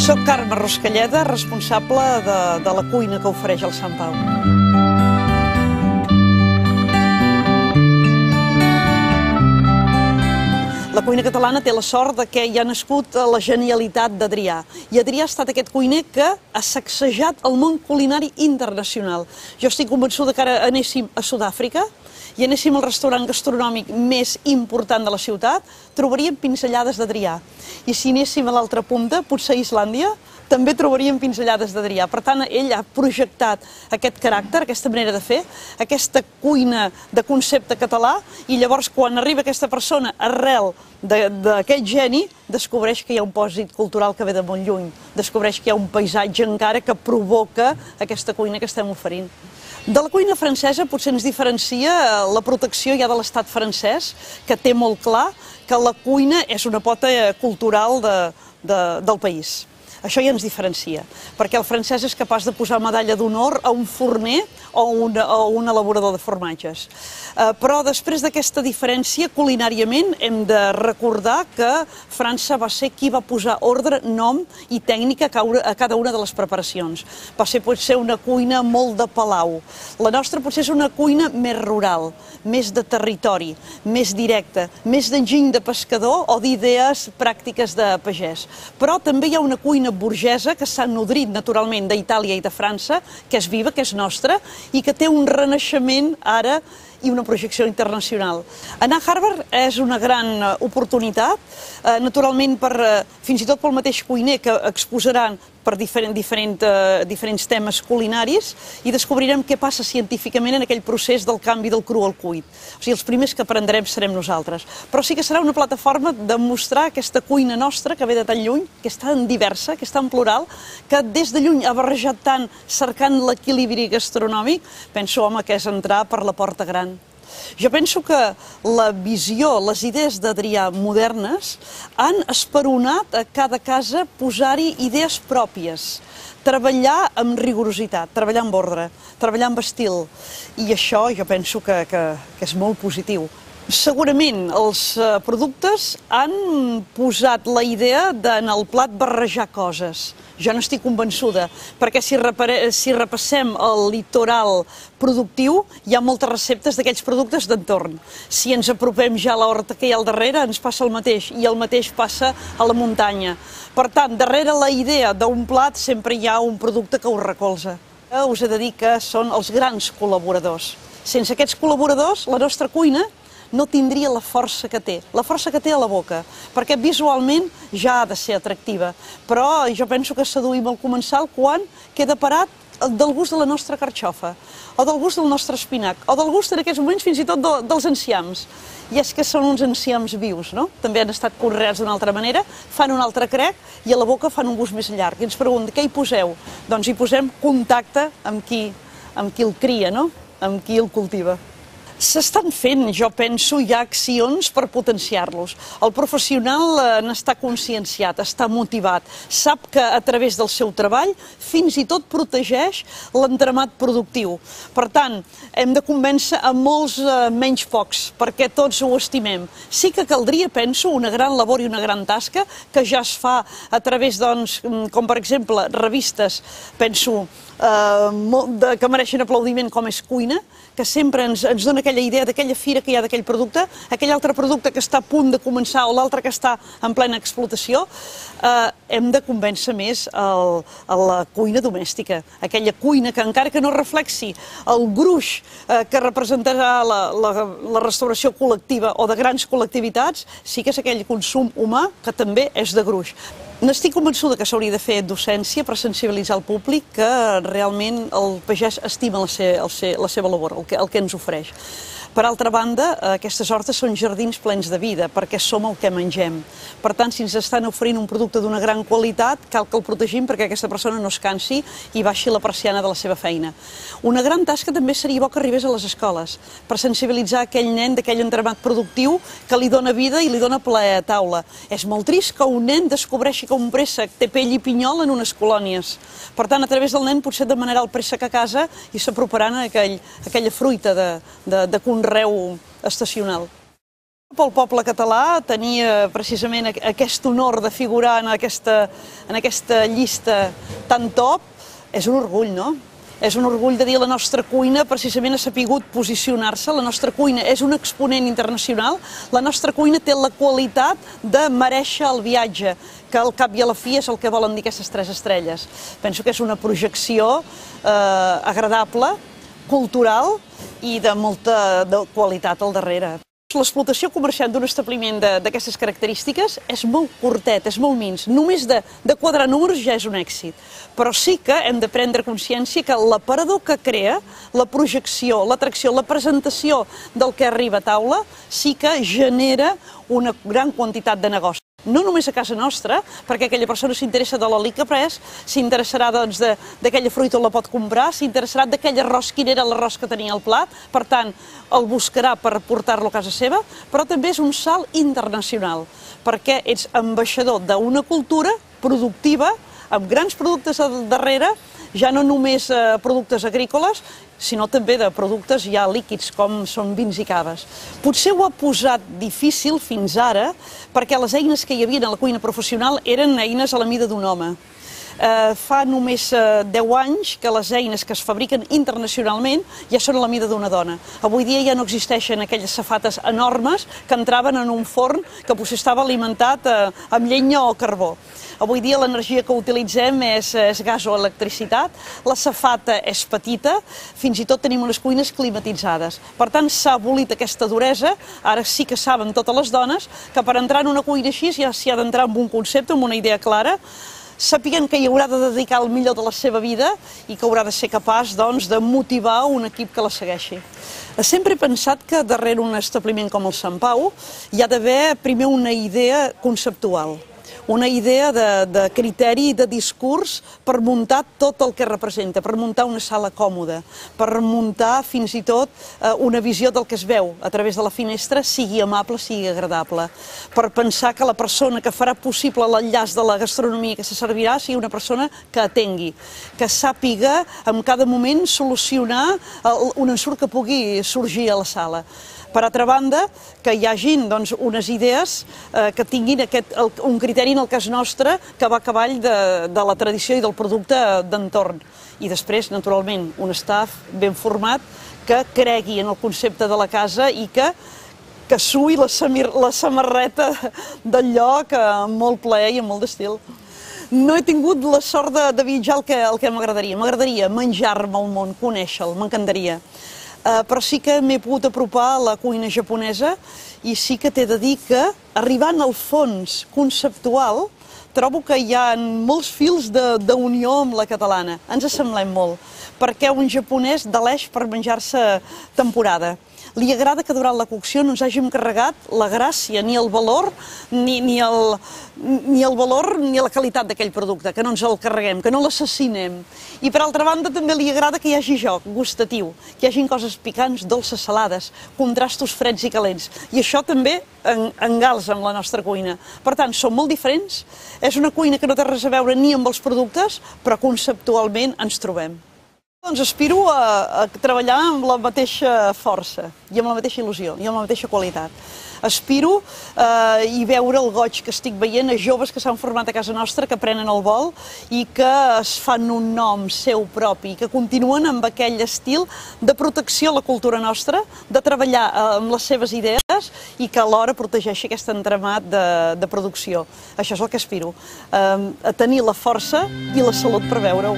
Soc Carme Ruscalleda, responsable de la cuina que ofereix el Sant Pau. La cuina catalana té la sort que hi ha nascut la genialitat d'Adrià. I Adrià ha estat aquest cuiner que ha sacsejat el món culinari internacional. Jo estic convençuda que ara anéssim a Sud-àfrica i anéssim al restaurant gastronòmic més important de la ciutat, trobaríem pinzellades d'Adrià. I si anéssim a l'altra punta, potser a Islàndia, també trobaríem pinzellades d'Adrià. Per tant, ell ha projectat aquest caràcter, aquesta manera de fer, aquesta cuina de concepte català, i llavors quan arriba aquesta persona arrel d'aquest geni, descobreix que hi ha un pòsit cultural que ve de molt lluny, descobreix que hi ha un paisatge encara que provoca aquesta cuina que estem oferint. De la cuina francesa potser ens diferencia la protecció ja de l'estat francès, que té molt clar que la cuina és una pota cultural del país. Això ja ens diferencia, perquè el francès és capaç de posar medalla d'honor a un forner o un elaborador de formatges. Però després d'aquesta diferència, culinàriament, hem de recordar que França va ser qui va posar ordre, nom i tècnica a cada una de les preparacions. Va ser potser una cuina molt de palau. La nostra potser és una cuina més rural, més de territori, més directa, més d'enginy de pescador o d'idees pràctiques de pagès. Però també hi ha una cuina burgesa que s'ha nodrit naturalment d'Itàlia i de França, que és viva, que és nostra i que té un renaixement ara i una projecció internacional. Anar a Harvard és una gran oportunitat, naturalment fins i tot pel mateix cuiner que exposaran per diferents temes culinaris i descobrirem què passa científicament en aquell procés del canvi del cru al cuit. O sigui, els primers que aprendrem serem nosaltres. Però sí que serà una plataforma de mostrar aquesta cuina nostra que ve de tan lluny, que és tan diversa, que és tan plural, que des de lluny ha barrejat tant cercant l'equilibri gastronòmic, penso, home, que és entrar per la porta gran. Jo penso que la visió, les idees d'Adrià modernes han esperonat a cada casa posar-hi idees pròpies, treballar amb rigorositat, treballar amb ordre, treballar amb estil, i això jo penso que és molt positiu. Segurament els productes han posat la idea de en el plat barrejar coses. Jo no estic convençuda, perquè si repassem el litoral productiu, hi ha moltes receptes d'aquells productes d'entorn. Si ens apropem ja a l'horta que hi ha al darrere, ens passa el mateix, i el mateix passa a la muntanya. Per tant, darrere la idea d'un plat sempre hi ha un producte que ho recolza. Us he de dir que són els grans col·laboradors. Sense aquests col·laboradors, la nostra cuina no tindria la força que té a la boca, perquè visualment ja ha de ser atractiva. Però jo penso que seduïm el comensal quan queda parat del gust de la nostra carxofa, o del gust del nostre espinac, o del gust en aquests moments fins i tot dels enciams. I és que són uns enciams vius, no? També han estat conreats d'una altra manera, fan un altre crec i a la boca fan un gust més llarg. I ens pregunten, què hi poseu? Doncs hi posem contacte amb qui el cria, no? Amb qui el cultiva. S'estan fent, jo penso, ja accions per potenciar-los. El professional n'està conscienciat, està motivat, sap que a través del seu treball fins i tot protegeix l'entramat productiu. Per tant, hem de convèncer a molts menys pocs, perquè tots ho estimem. Sí que caldria, penso, una gran labor i una gran tasca que ja es fa a través, doncs, com per exemple, revistes, penso, que mereixen aplaudiment com és Cuina, que sempre ens dona aquella idea d'aquella fira que hi ha d'aquell producte, aquell altre producte que està a punt de començar o l'altre que està en plena explotació. Hem de convèncer més a la cuina domèstica, aquella cuina que encara que no reflexi el gruix que representarà la restauració col·lectiva o de grans col·lectivitats, sí que és aquell consum humà que també és de gruix. N'estic convençuda que s'hauria de fer docència per sensibilitzar el públic que realment el pagès estima la seva labor, el que ens ofereix. Per altra banda, aquestes hortes són jardins plens de vida, perquè som el que mengem. Per tant, si ens estan oferint un producte d'una gran qualitat, cal que el protegim perquè aquesta persona no es cansi i baixi la persiana de la seva feina. Una gran tasca també seria bo que arribés a les escoles, per sensibilitzar aquell nen d'aquell entramat productiu que li dona vida i li dona plaer a taula. És molt trist que un nen descobreixi que un préssec té pell i pinyol en unes colònies. Per tant, a través del nen potser demanarà el préssec a casa i s'aproparan a aquella fruita de conreu estacional. Pel poble català tenia precisament aquest honor de figurar en aquesta llista tan top. És un orgull, no? És un orgull de dir la nostra cuina precisament ha sapigut posicionar-se, la nostra cuina és un exponent internacional, la nostra cuina té la qualitat de merèixer el viatge, que al cap i a la fi és el que volen dir aquestes 3 estrelles. Penso que és una projecció agradable, cultural i de molta qualitat al darrere. L'explotació comercial d'un establiment d'aquestes característiques és molt curtet, és molt mins. Només de quadrar números ja és un èxit. Però sí que hem de prendre consciència que l'aparador que crea, la projecció, l'atracció, la presentació del que arriba a taula, sí que genera una gran quantitat de negoci. No només a casa nostra, perquè aquella persona s'interessa de l'oli que ha pres, s'interessarà d'aquella fruita on la pot comprar, s'interessarà d'aquell arròs, quin era l'arròs que tenia al plat, per tant, el buscarà per portar-lo a casa seva, però també és un salt internacional, perquè ets ambaixador d'una cultura productiva, amb grans productes al darrere, ja no només productes agrícoles, sinó també de productes ja líquids, com són vins i caves. Potser ho ha posat difícil fins ara, perquè les eines que hi havia a la cuina professional eren eines a la mida d'un home. Fa només 10 anys que les eines que es fabriquen internacionalment ja són a la mida d'una dona. Avui dia ja no existeixen aquelles safates enormes que entraven en un forn que potser estava alimentat amb llenya o carbó. Avui dia l'energia que utilitzem és gas o electricitat, la safata és petita, fins i tot tenim unes cuines climatitzades. Per tant, s'ha abolit aquesta duresa, ara sí que saben totes les dones que per entrar en una cuina així ja s'hi ha d'entrar amb un concepte, amb una idea clara, sàpiguen que hi haurà de dedicar el millor de la seva vida i que haurà de ser capaç de motivar un equip que la segueixi. Sempre he pensat que darrere un establiment com el Sant Pau hi ha d'haver primer una idea conceptual, una idea de criteri i de discurs per muntar tot el que representa, per muntar una sala còmoda, per muntar fins i tot una visió del que es veu a través de la finestra, sigui amable, sigui agradable, per pensar que la persona que farà possible l'enllaç de la gastronomia que se servirà sigui una persona que atengui, que sàpiga en cada moment solucionar un ensurt que pugui sorgir a la sala. Per altra banda, que hi hagin unes idees que tinguin un criteri, en el cas nostre, que va a cavall de la tradició i del producte d'entorn. I després, naturalment, un staff ben format que cregui en el concepte de la casa i que sui la samarreta del lloc amb molt plaer i amb molt d'estil. No he tingut la sort de viatjar el que m'agradaria. M'agradaria menjar-me al món, conèixer-lo, m'encantaria. Però sí que m'he pogut apropar a la cuina japonesa i sí que t'he de dir que, arribant al fons conceptual, trobo que hi ha molts fils d'unió amb la catalana. Ens assemblem molt, perquè un japonès deleix per menjar-se temporada. Li agrada que durant la cocció no ens hàgim carregat la gràcia, ni el valor, ni la qualitat d'aquell producte, que no ens el carreguem, que no l'assassinem. I per altra banda també li agrada que hi hagi joc gustatiu, que hi hagi coses picants, dolces, salades, contrastos freds i calents. I això també engalza amb la nostra cuina. Per tant, som molt diferents, és una cuina que no té res a veure ni amb els productes, però conceptualment ens trobem. Doncs aspiro a treballar amb la mateixa força i amb la mateixa il·lusió i amb la mateixa qualitat. Aspiro i veure el goig que estic veient a joves que s'han format a casa nostra, que prenen el vol i que es fan un nom seu propi, que continuen amb aquell estil de protecció a la cultura nostra, de treballar amb les seves idees i que alhora protegeixi aquest entramat de producció. Això és el que aspiro, a tenir la força i la salut per veure-ho.